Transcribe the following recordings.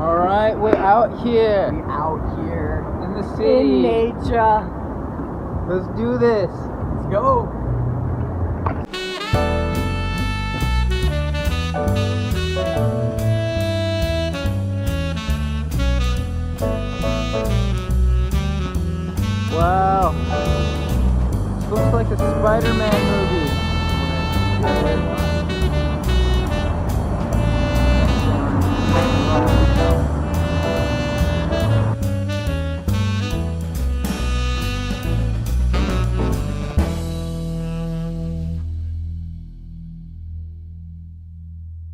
Alright, we're out here. We out here. In the city. In nature. Let's do this. Let's go. Wow. This looks like a Spider-Man movie.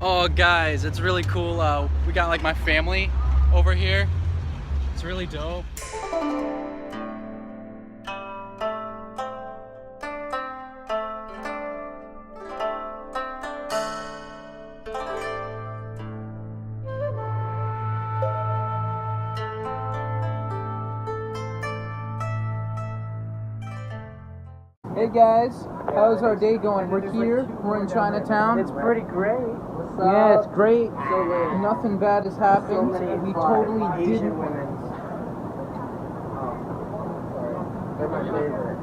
Oh guys, it's really cool. We got like my family over here. It's really dope. Hey guys, how's our day going? We're here, we're in Chinatown. It's pretty great. What's up? Yeah, it's great. So lit. Nothing bad has happened. So many We hot totally Asian didn't. women. Oh, sorry. They're my favorite.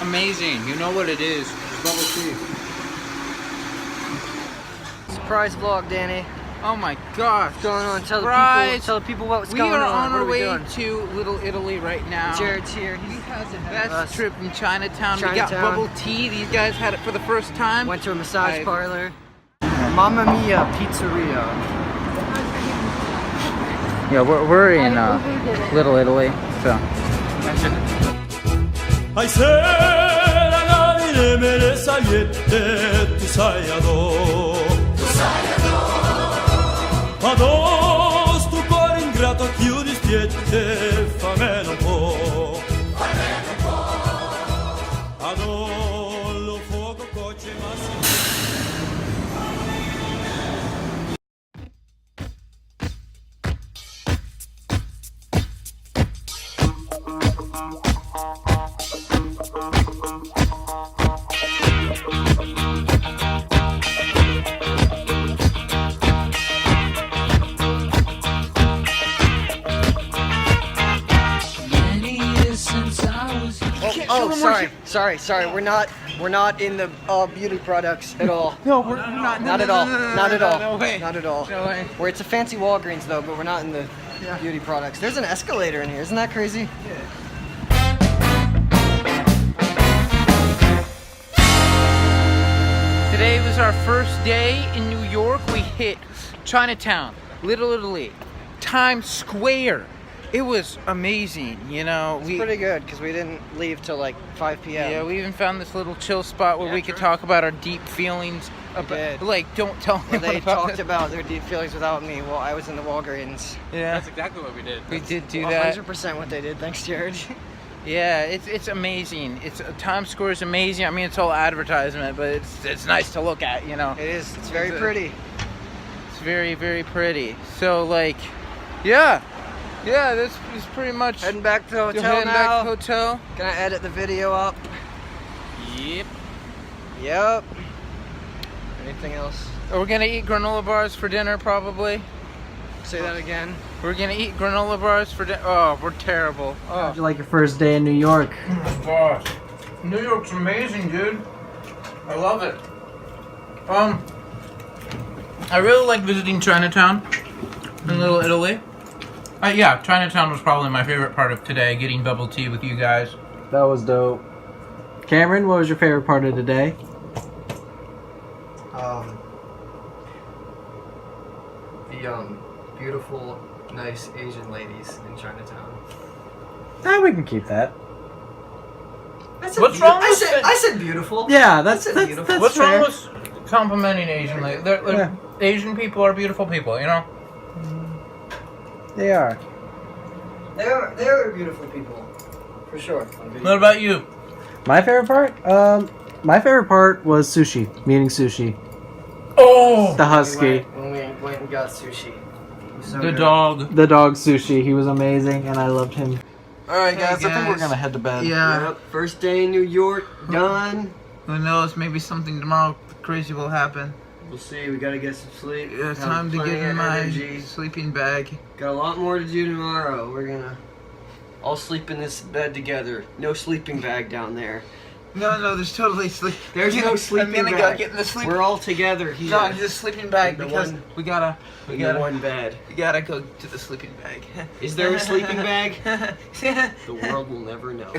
Amazing. You know what it is. It's bubble tea. Surprise vlog, Danny. Oh my gosh. What's going on? Tell the people what's We going are on. on our What are we way doing? to Little Italy right now. Jared's here. We He's had the ahead of best us. trip in Chinatown. We got Chinatown. bubble tea. These guys had it for the first time. Went to a massage parlor. Mamma Mia Pizzeria. Yeah, we're in Little Italy, so. Ay sera navine mele sayette tu sayado Ados tu cor ingrato chiudi spiette famelo un po' Adollo fuoco coce Oh, sorry. We're not in the beauty products at all. No, we're not. Not at all. Not at all. No way. Not at all. No way. It's a fancy Walgreens though, but we're not in the beauty products. There's an escalator in here. Isn't that crazy? Today was our first day in New York. We hit Chinatown, Little Italy, Times Square. It was amazing, you know. It's pretty good because we didn't leave till like 5 p.m. Yeah, we even found this little chill spot where we could talk about our deep feelings. did. Like, don't tell me They about talked about their deep feelings without me while I was in the Walgreens. Yeah, That's exactly what we did. we did do that. 100% what they did. Thanks, Jared. Yeah, it's amazing. Times Square is amazing. I mean, it's all advertisement, but it's nice to look at, you know. It is. It's very pretty. It's very, very pretty. So, like, yeah, this is pretty much Heading back to the hotel heading now. back to the hotel. Gonna edit the video up. Yep. Yep. Anything else? We're gonna eat granola bars for dinner, probably. Say that again. We're gonna eat granola bars for dinner. Oh, we're terrible. How'd you like your first day in New York? Oh my gosh. New York's amazing, dude. I love it. I really like visiting Chinatown in Little Italy. Yeah, Chinatown was probably my favorite part of today, getting bubble tea with you guys. That was dope. Cameron, what was your favorite part of the day? The beautiful, nice Asian ladies in Chinatown. We can keep that. What's wrong with I said beautiful. Yeah, that's beautiful. that's What's fair. wrong with complimenting Asian? Like, Yeah. Asian people are beautiful people, you know. They are. They're beautiful people, for sure. What about you? My favorite part? My favorite part was sushi. Meeting sushi. Oh, The husky. When we went and got sushi. It was so the good. dog. The dog sushi. He was amazing and I loved him. Alright Hey, guys, I think we're guys. gonna head to bed. Yeah. Yep, first day in New York, done. Who knows? Maybe something tomorrow crazy will happen. We'll see. We gotta get some sleep. Yeah, Have time to plenty get in of my energy. sleeping bag. Got a lot more to do tomorrow. We're gonna all sleep in this bed together. No sleeping bag down there. No, there's totally sleep. There's no sleeping I'm gonna bag. go get in the sleep. We're all together here. No, the sleeping bag In the because one- we gotta in the one bed. go to the sleeping bag. Is there a sleeping bag? The world will never know.